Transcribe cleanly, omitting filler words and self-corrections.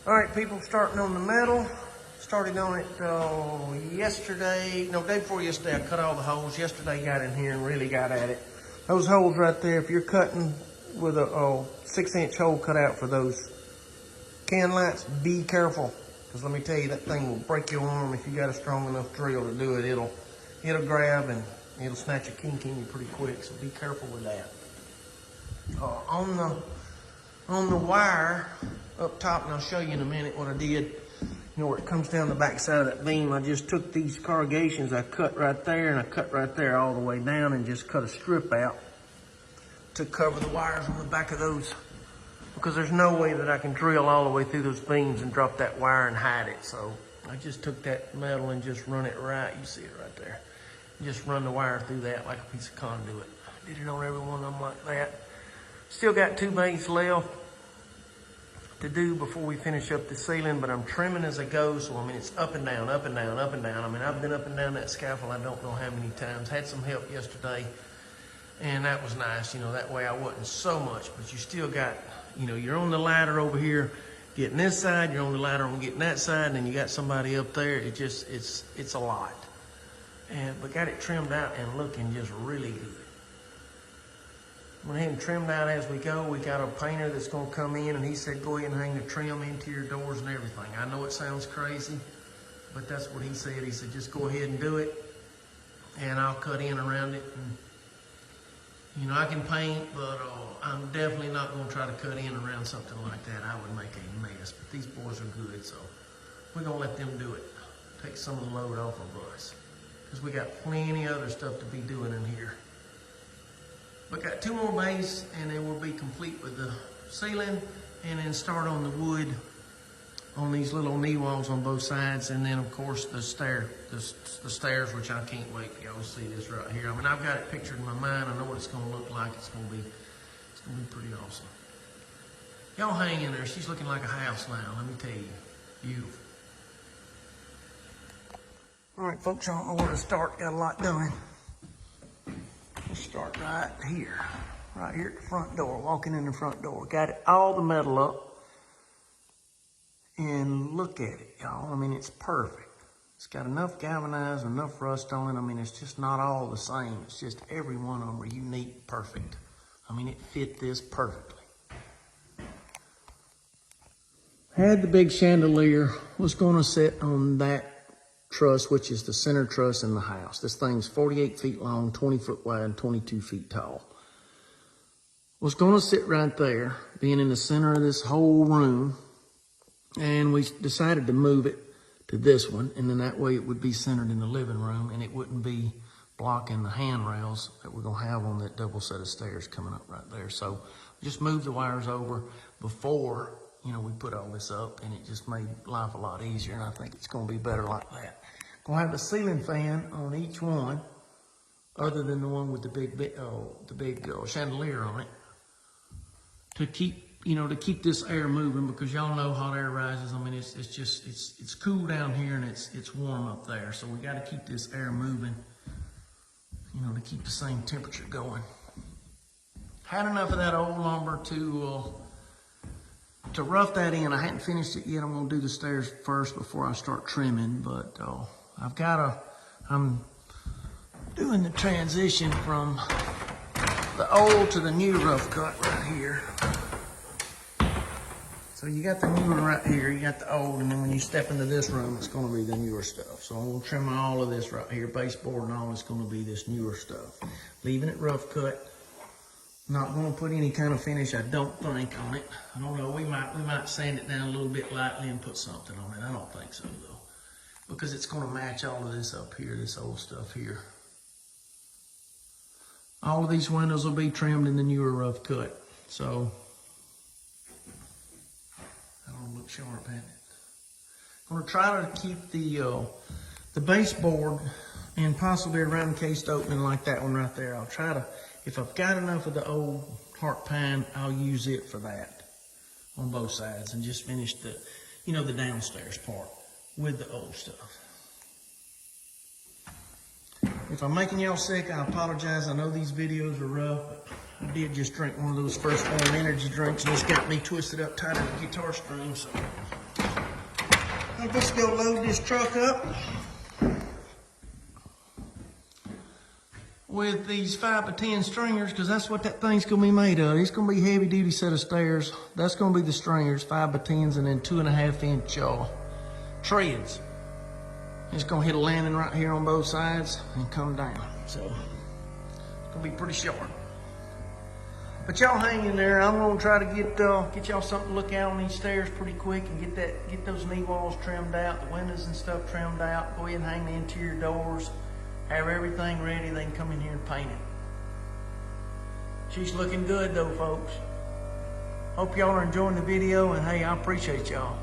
All right, people, starting on the metal. Started on it yesterday, no, day before yesterday. I cut all the holes. Yesterday got in here and really got at it. Those holes right there, if you're cutting with a 6-inch hole cut out for those can lights, be careful. Because let me tell you, that thing will break your arm if you got a strong enough drill to do it. It'll grab and it'll snatch a kink in you pretty quick, so be careful with that. On the wire up top, and I'll show you in a minute what I did. You know, where it comes down the back side of that beam, I just took these corrugations I cut right there, and I cut right there all the way down, and just cut a strip out to cover the wires on the back of those, because there's no way that I can drill all the way through those beams and drop that wire and hide it. So I just took that metal and just run it right. You see it right there. Just run the wire through that like a piece of conduit. Did it on every one of them like that. Still got 2 bays left to do before we finish up the ceiling, but I'm trimming as I go. So I mean, it's up and down, up and down, up and down. I mean, I've been up and down that scaffold I don't know how many times. Had some help yesterday, and that was nice. You know, that way I wasn't so much, but you still got, you know, you're on the ladder over here getting this side, you're on the ladder on getting that side, and then you got somebody up there. It just, it's a lot. But got it trimmed out and looking just really good. Went ahead and trimmed out as we go. We got a painter that's gonna come in, and he said, go ahead and hang the trim into your doors and everything. I know it sounds crazy, but that's what he said. He said, just go ahead and do it, and I'll cut in around it. And, you know, I can paint, but I'm definitely not gonna try to cut in around something like that. I would make a mess, but these boys are good, so we're gonna let them do it. Take some of the load off of us, because we got plenty of other stuff to be doing in here. But got 2 more bays, and then we'll be complete with the ceiling, and then start on the wood on these little knee walls on both sides, and then of course the stairs, which I can't wait for y'all to see this right here. I mean, I've got it pictured in my mind. I know what it's gonna look like. It's gonna be pretty awesome. Y'all hang in there. She's looking like a house now, let me tell you. Beautiful. All right, folks, I don't know where to start. Got a lot done. We'll start right here at the front door, walking in the front door. Got it, all the metal up. And look at it, y'all. I mean, it's perfect. It's got enough galvanized, enough rust on it. I mean, it's just not all the same. It's just every one of them are unique, perfect. I mean, it fit this perfectly. Had the big chandelier, was gonna sit on that truss, which is the center truss in the house. This thing's 48 feet long, 20 foot wide, and 22 feet tall. Was gonna sit right there, being in the center of this whole room, and we decided to move it to this one, and then that way it would be centered in the living room, and it wouldn't be blocking the handrails that we're gonna have on that double set of stairs coming up right there. So just moved the wires over before, you know, we put all this up, and it just made life a lot easier, and I think it's gonna be better like that. Gonna have the ceiling fan on each one, other than the one with the big chandelier on it, to keep this air moving, because y'all know hot air rises. I mean, it's cool down here and it's warm up there, so we got to keep this air moving, you know, to keep the same temperature going. Had enough of that old lumber to rough that in. I hadn't finished it yet. I'm gonna do the stairs first before I start trimming, but I'm doing the transition from the old to the new rough cut right here. So you got the newer right here, you got the old, and then when you step into this room, it's gonna be the newer stuff. So I'm gonna trim all of this right here, baseboard and all, it's gonna be this newer stuff. Leaving it rough cut. Not gonna put any kind of finish, I don't think, on it. I don't know, we might sand it down a little bit lightly and put something on it. I don't think so though, because it's gonna match all of this up here, this old stuff here. All of these windows will be trimmed in the newer rough cut. So, I don't look sharp at it. I'm gonna try to keep the baseboard and possibly a round cased opening like that one right there. I'll try to, if I've got enough of the old heart pine, I'll use it for that on both sides, and just finish the, you know, the downstairs part with the old stuff. If I'm making y'all sick, I apologize. I know these videos are rough, but I did just drink one of those First Form energy drinks, and it's got me twisted up tight in the guitar string, so Let's go load this truck up with these 5x10 stringers, because that's what that thing's gonna be made of. It's gonna be a heavy duty set of stairs. That's gonna be the stringers, 5x10s, and then 2.5 inch treads. It's gonna hit a landing right here on both sides and come down. So it's gonna be pretty short. But y'all hang in there. I'm gonna try to get y'all something to look at on these stairs pretty quick and get those knee walls trimmed out, the windows and stuff trimmed out. Go ahead and hang the interior doors. Have everything ready, they can come in here and paint it. She's looking good though, folks. Hope y'all are enjoying the video, and hey, I appreciate y'all.